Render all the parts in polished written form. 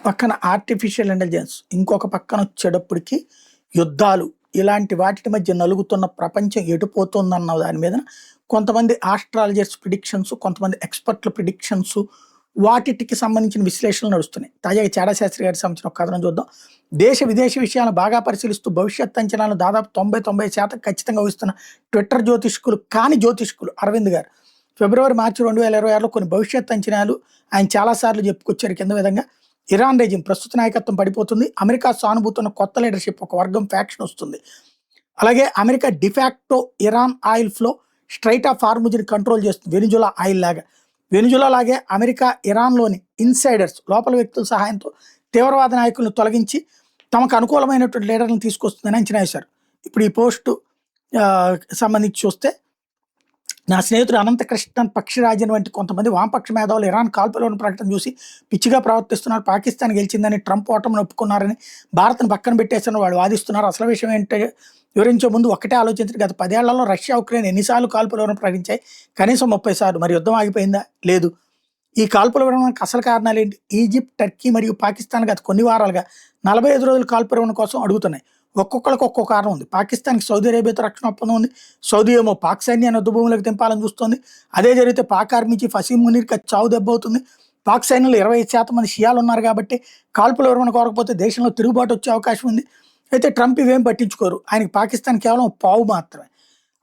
పక్కన artificial intelligence, ఇంకొక పక్కన వచ్చేటప్పటికి యుద్ధాలు, ఇలాంటి వాటి మధ్య నలుగుతున్న ప్రపంచం ఎటుపోతుందన్న దాని మీద కొంతమంది ఆస్ట్రాలజర్స్ ప్రిడిక్షన్స్, కొంతమంది ఎక్స్పర్ట్ల ప్రిడిక్షన్స్, వాటికి సంబంధించిన విశ్లేషణలు నడుస్తున్నాయి. తాజాగా చాడా శాస్త్రి గారికి సంబంధించిన ఒక కథనం చూద్దాం. దేశ విదేశ విషయాలను బాగా పరిశీలిస్తూ భవిష్యత్ అంచనాలను దాదాపు 90% ఖచ్చితంగా ఊహిస్తున్న ట్విట్టర్ జ్యోతిష్కులు కాని జ్యోతిష్కులు అరవింద్ గారు ఫిబ్రవరి, మార్చి 2026లో కొన్ని భవిష్యత్ అంచనాలు ఆయన చాలాసార్లు చెప్పుకొచ్చారు. కింద విధంగా: ఇరాన్ రెజిమ్ ప్రస్తుత నాయకత్వం పడిపోతుంది, అమెరికా సానుభూతున్న కొత్త లీడర్షిప్, ఒక వర్గం ఫ్యాక్షన్ వస్తుంది. అలాగే America de facto Iran oil flow strait of హార్ముజ్ని కంట్రోల్ చేస్తుంది, వెనిజులా ఆయిల్ లాగా. వెనిజులా లాగే అమెరికా ఇరాన్లోని ఇన్సైడర్స్, లోపల వ్యక్తుల సహాయంతో తీవ్రవాద నాయకులను తొలగించి తమకు అనుకూలమైనటువంటి లీడర్లను తీసుకొస్తుందని అంచనా వేశారు. ఇప్పుడు ఈ పోస్టు సంబంధించి చూస్తే, నా స్నేహితుడు అనంతకృష్ణన్ పక్షిరాజన్ వంటి కొంతమంది వామపక్ష మేధావులు ఇరాన్ కాల్పులను ప్రకటన చూసి పిచ్చిగా ప్రవర్తిస్తున్నారు, పాకిస్తాన్ గెలిచిందని, ట్రంప్ ఓటమిని ఒప్పుకున్నారని, భారత్ను పక్కన పెట్టేసిన వాళ్ళు వాదిస్తున్నారు. అసలు విషయం ఏంటంటే వివరించే ముందు ఒకటే ఆలోచించారు. గత 10 ఏళ్లలో రష్యా, ఉక్రెయిన్ ఎన్నిసార్లు కాల్పుల వివరణ ప్రకటించాయి? కనీసం 30 సార్లు. మరి యుద్ధం ఆగిపోయిందా? లేదు. ఈ కాల్పుల వివరణకు అసలు కారణాలు ఏంటి? ఈజిప్ట్, టర్కీ మరియు పాకిస్తాన్ గత కొన్ని వారాలుగా 45 రోజుల కాల్పుల వివరణ కోసం అడుగుతున్నాయి. ఒక్కొక్కరికి ఒక్కొక్క కారణం ఉంది. పాకిస్తాన్కి సౌదీ అరేబియాతో రక్షణ ఒప్పందం ఉంది. సౌదీ ఏమో పాక్ సైన్యాన్ని యుద్ధ భూములకు తెంపాలని చూస్తోంది. అదే జరిగితే పాక్ ఆర్మీ చీఫ్ అసీం మునీర్కి చావు దెబ్బ అవుతుంది. పాక్ సైన్యంలో 25% మంది షియాలు ఉన్నారు కాబట్టి కాల్పుల వివరణ కోరకపోతే దేశంలో తిరుగుబాటు వచ్చే అవకాశం ఉంది. అయితే ట్రంప్ ఇవేం పట్టించుకోరు. ఆయనకి పాకిస్తాన్ కేవలం పావు మాత్రమే.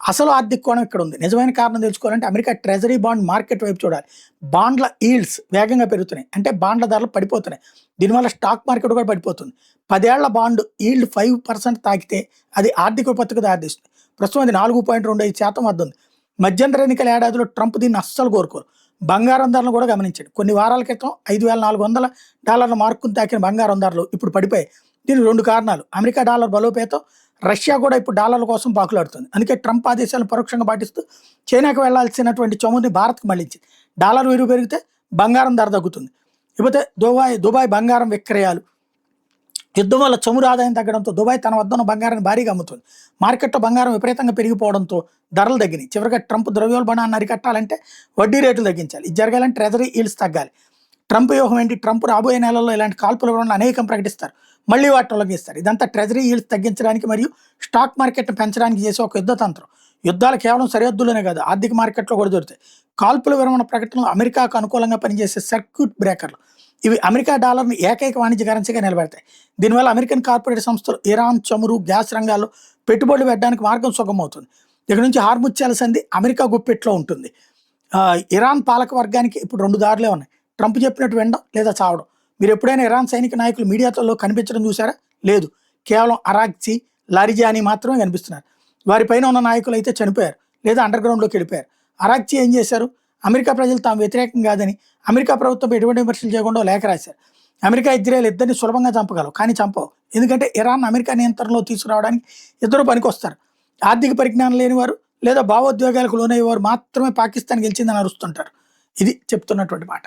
అసలు ఆర్థిక కోణం ఇక్కడ ఉంది. నిజమైన కారణం తెలుసుకోవాలంటే అమెరికా ట్రెజరీ బాండ్ మార్కెట్ వైపు చూడాలి. బాండ్ల ఈల్డ్స్ వేగంగా పెరుగుతున్నాయి, అంటే బాండ్ల ధరలు పడిపోతున్నాయి. దీనివల్ల స్టాక్ మార్కెట్ కూడా పడిపోతుంది. 10 ఏళ్ల బాండ్ ఈల్డ్ 5% తాకితే అది ఆర్థిక విపత్తుకు దారితీస్తుంది. ప్రస్తుతం అది 4.25% వద్ద ఉంది. మధ్యంతర ఎన్నికల ఏడాదిలో ట్రంప్ దీన్ని అస్సలు కోరుకోరు. బంగారం ధరలు కూడా గమనించండి. కొన్ని వారాల క్రితం $5,400 మార్కును తాకిన బంగారం ధరలు ఇప్పుడు పడిపోయాయి. దీనికి 2 కారణాలు: అమెరికా డాలర్ బలోపేతం, రష్యా కూడా ఇప్పుడు డాలర్ల కోసం పాకులాడుతుంది. అందుకే ట్రంప్ ఆదేశాలను పరోక్షంగా పాటిస్తూ చైనాకు వెళ్లాల్సినటువంటి చమురుని భారత్కు మళ్లించింది. డాలర్ విలువ పెరిగితే బంగారం ధర తగ్గుతుంది. ఇకపోతే దుబాయ్ బంగారం విక్రయాలు. యుద్ధం వల్ల చమురు ఆదాయం తగ్గడంతో దుబాయ్ తన వద్ద ఉన్న బంగారాన్ని భారీగా అమ్ముతుంది. మార్కెట్లో బంగారం విపరీతంగా పెరిగిపోవడంతో ధరలు తగ్గినాయి. చివరిగా ట్రంప్ ద్రవ్యోల్బణాన్ని అరికట్టాలంటే వడ్డీ రేట్లు తగ్గించాలి. ఇది జరగాలంటే ట్రెజరీ ఈల్డ్స్ తగ్గాలి. ట్రంప్ వ్యూహం ఏంటి? ట్రంప్ రాబోయే నెలల్లో ఇలాంటి కాల్పుల వివరణలు అనేకం ప్రకటిస్తారు, మళ్ళీ వాటిని ఉల్లంఘిస్తారు. ఇదంతా ట్రెజరీ ఈల్డ్స్ తగ్గించడానికి మరియు స్టాక్ మార్కెట్ను పెంచడానికి చేసే ఒక యుద్ధ తంత్రం. యుద్ధాలు కేవలం సరిహద్దులోనే కాదు, ఆర్థిక మార్కెట్లో కూడా దొరుకుతాయి. కాల్పుల విరమణ ప్రకటనలు అమెరికాకు అనుకూలంగా పనిచేసే సర్క్యూట్ బ్రేకర్లు. ఇవి అమెరికా డాలర్ని ఏకైక వాణిజ్య కరెన్సీగా నిలబెడతాయి. దీనివల్ల అమెరికన్ కార్పొరేట్ సంస్థలు ఇరాన్, చమురు, గ్యాస్ రంగాల్లో పెట్టుబడులు పెట్టడానికి మార్గం సుగమవుతుంది. ఇక్కడ నుంచి హార్ముజ్ సంధి అమెరికా గుప్పెట్లో ఉంటుంది. ఇరాన్ పాలక వర్గానికి ఇప్పుడు 2 దారులే ఉన్నాయి: ట్రంప్ చెప్పినట్టు వినడం లేదా చావడం. మీరు ఎప్పుడైనా ఇరాన్ సైనిక నాయకులు మీడియాతో కనిపించడం చూసారా? లేదు. కేవలం అరాగ్చి, లారిజానీ మాత్రమే కనిపిస్తున్నారు. వారిపైన ఉన్న నాయకులు అయితే చనిపోయారు లేదా అండర్ గ్రౌండ్లోకి వెళ్ళిపోయారు. అరాగ్చి ఏం చేశారు? అమెరికా ప్రజలు తాము వ్యతిరేకం కాదని అమెరికా ప్రభుత్వం ఎటువంటి విమర్శలు చేయకుండా లేఖ రాశారు. అమెరికా, ఇజ్రాయెల్ ఇద్దరిని సులభంగా చంపగలవు, కానీ చంపవు. ఎందుకంటే ఇరాన్ అమెరికా నియంత్రణలో తీసుకురావడానికి ఇద్దరు పనికొస్తారు. ఆర్థిక పరిజ్ఞానం లేనివారు లేదా భావోద్వేగాలకు లోనయ్యేవారు మాత్రమే పాకిస్తాన్ గెలిచిందని అరుస్తుంటారు. ఇది చెప్తున్నటువంటి మాట.